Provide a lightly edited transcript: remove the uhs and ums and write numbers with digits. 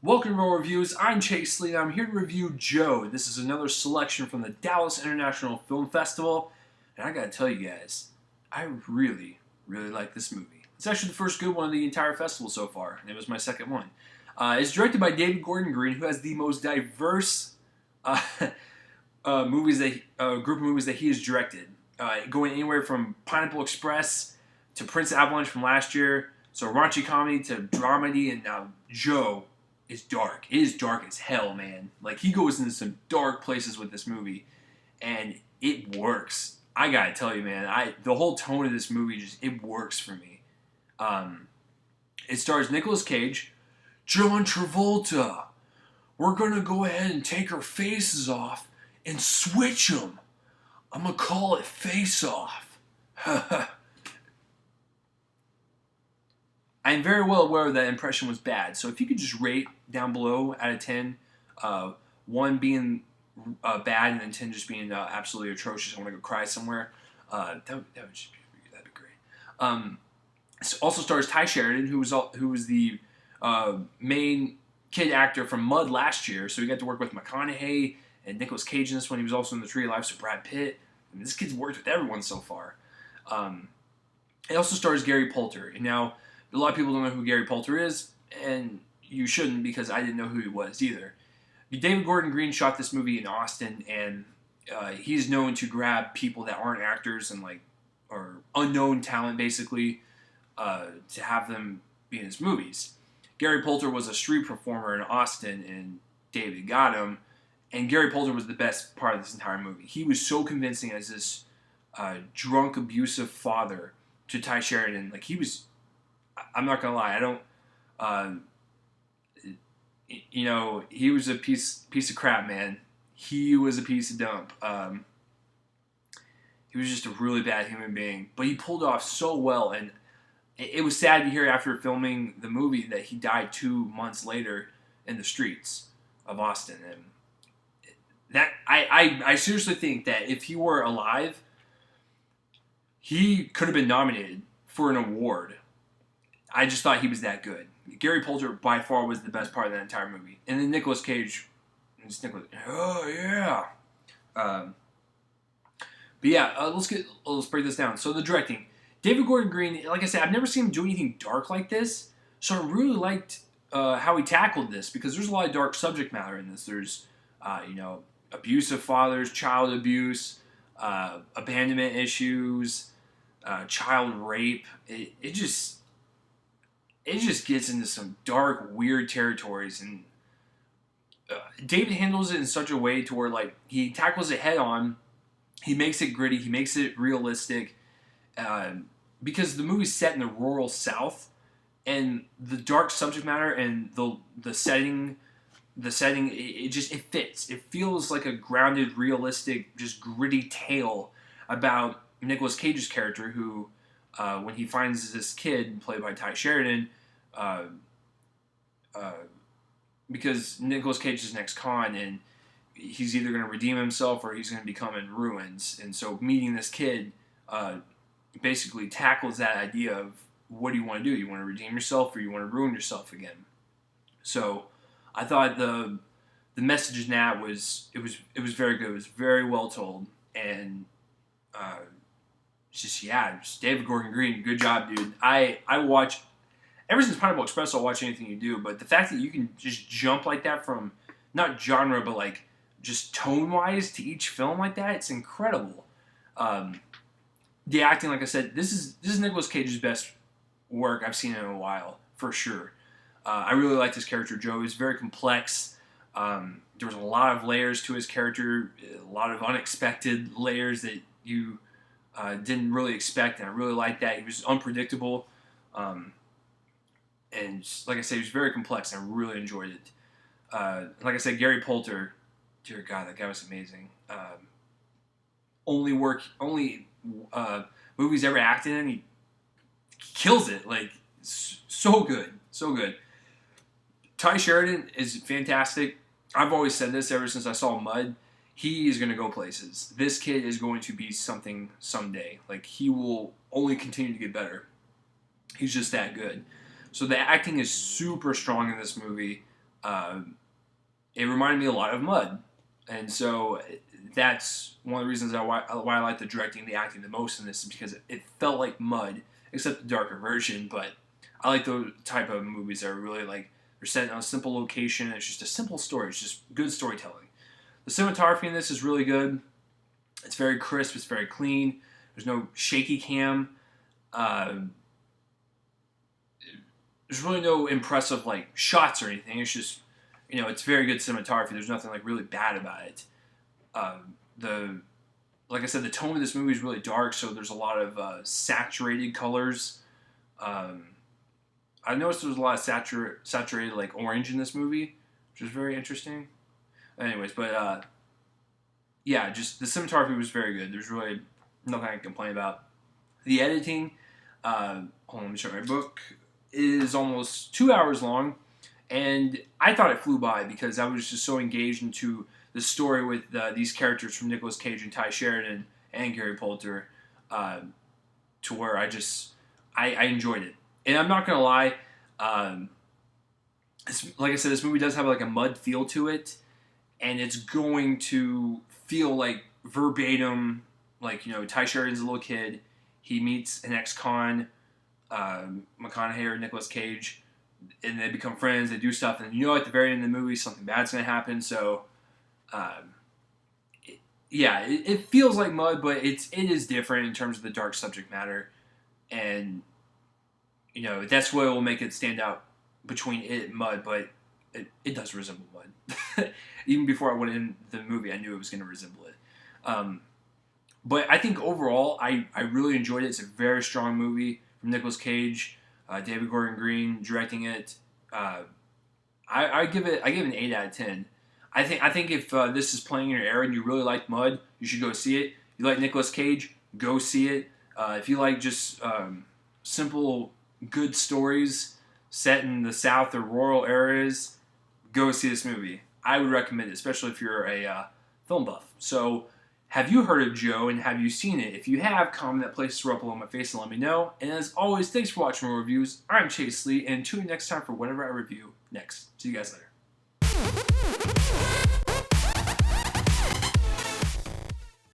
Welcome to Roll Reviews. I'm Chase Lee. I'm here to review Joe. This is another selection from the Dallas International Film Festival. And I gotta tell you guys, I really like this movie. It's actually the first good one of the entire festival so far, and it was my second one. It's directed by David Gordon Green, who has the most diverse group of movies that he has directed. Going anywhere from Pineapple Express to Prince Avalanche from last year, so raunchy comedy to dramedy, and now Joe is dark. It is dark as hell, man. Like, he goes into some dark places with this movie, and it works. I gotta tell you, man, the whole tone of this movie it works for me. It stars Nicolas Cage, John Travolta. We're gonna go ahead and take our faces off and switch them. I'm gonna call it Face Off. I'm very well aware that impression was bad, so if you could just rate down below out of 10, 1 being bad and then 10 just being absolutely atrocious, I want to go cry somewhere, that'd be great. It also stars Ty Sheridan, who was the main kid actor from Mud last year, so he got to work with McConaughey and Nicolas Cage in this one. He was also in The Tree of Life, so Brad Pitt. I mean, this kid's worked with everyone so far. It also stars Gary Poulter, and now a lot of people don't know who Gary Poulter is, and you shouldn't, because I didn't know who he was either. David Gordon Green shot this movie in Austin, and he's known to grab people that aren't actors and or unknown talent, basically, to have them be in his movies. Gary Poulter was a street performer in Austin, and David got him, and Gary Poulter was the best part of this entire movie. He was so convincing as this drunk, abusive father to Ty Sheridan. Like, he was... I'm not gonna lie, I don't, he was a piece of crap, man. He was a piece of dump. He was just a really bad human being, but he pulled off so well, and it was sad to hear after filming the movie that he died 2 months later in the streets of Austin. And that I seriously think that if he were alive, he could have been nominated for an award. I just thought he was that good. Gary Poulter, by far, was the best part of that entire movie. And then Nicolas Cage, oh yeah. But yeah, let's break this down. So the directing, David Gordon Green, like I said, I've never seen him do anything dark like this. So I really liked how he tackled this, because there's a lot of dark subject matter in this. There's, abusive fathers, child abuse, abandonment issues, child rape. It just gets into some dark, weird territories, and David handles it in such a way to where, he tackles it head on. He makes it gritty. He makes it realistic, because the movie's set in the rural South, and the dark subject matter and the setting, it fits. It feels like a grounded, realistic, just gritty tale about Nicolas Cage's character, who, when he finds this kid played by Ty Sheridan, because Nicolas Cage is an ex-con, and he's either going to redeem himself or he's going to become in ruins. And so meeting this kid basically tackles that idea of, what do you want to do? You want to redeem yourself, or you want to ruin yourself again? So I thought the message in that was very good. It was very well told, and just David Gordon Green, good job, dude. I watch, ever since Pineapple Express, I'll watch anything you do, but the fact that you can just jump like that from, not genre, but just tone-wise to each film like that, it's incredible. The acting, like I said, this is Nicolas Cage's best work I've seen in a while, for sure. I really liked his character, Joe. He's very complex. There was a lot of layers to his character, a lot of unexpected layers that you didn't really expect, and I really liked that. He was unpredictable, and like I said, he was very complex, and I really enjoyed it. Like I said, Gary Poulter, dear God, that guy was amazing. Only movies ever acted in, he kills it. So good, so good. Ty Sheridan is fantastic. I've always said this ever since I saw Mud. He is going to go places. This kid is going to be something someday. He will only continue to get better. He's just that good. So the acting is super strong in this movie. It reminded me a lot of Mud, and so that's one of the reasons why I like the directing and the acting the most in this, is because it felt like Mud, except the darker version. But I like those type of movies that are really like they're set in a simple location. It's just a simple story. It's just good storytelling. The cinematography in this is really good. It's very crisp. It's very clean. There's no shaky cam. There's really no impressive like shots or anything. It's just, it's very good cinematography. There's nothing like really bad about it. Like I said, the tone of this movie is really dark, so there's a lot of saturated colors. I noticed there was a lot of saturated like orange in this movie, which was very interesting. Anyways, but yeah, just the cinematography was very good. There's really nothing I can complain about. The editing, hold on, let me show my book, is almost 2 hours long, and I thought it flew by because I was just so engaged into the story with these characters from Nicolas Cage and Ty Sheridan and Gary Poulter, to where I enjoyed it. And I'm not gonna lie, like I said, this movie does have like a Mud feel to it, and it's going to feel like verbatim, like, Ty Sheridan's a little kid, he meets an ex-con, McConaughey or Nicolas Cage, and they become friends, they do stuff, and at the very end of the movie something bad's going to happen, so it feels like Mud, but it is different in terms of the dark subject matter, and that's what will make it stand out between it and Mud, but it does resemble Mud. Even before I went in the movie, I knew it was going to resemble it. But I think overall, I really enjoyed it. It's a very strong movie from Nicolas Cage, David Gordon Green directing it. I give it an 8 out of 10. I think if this is playing in your area and you really like Mud, you should go see it. You like Nicolas Cage, go see it. If you like just simple, good stories set in the South or rural areas, go see this movie. I would recommend it, especially if you're a film buff. So, have you heard of Joe, and have you seen it? If you have, comment that place right below my face and let me know. And as always, thanks for watching my reviews. I'm Chase Lee, and tune in next time for whatever I review next. See you guys later.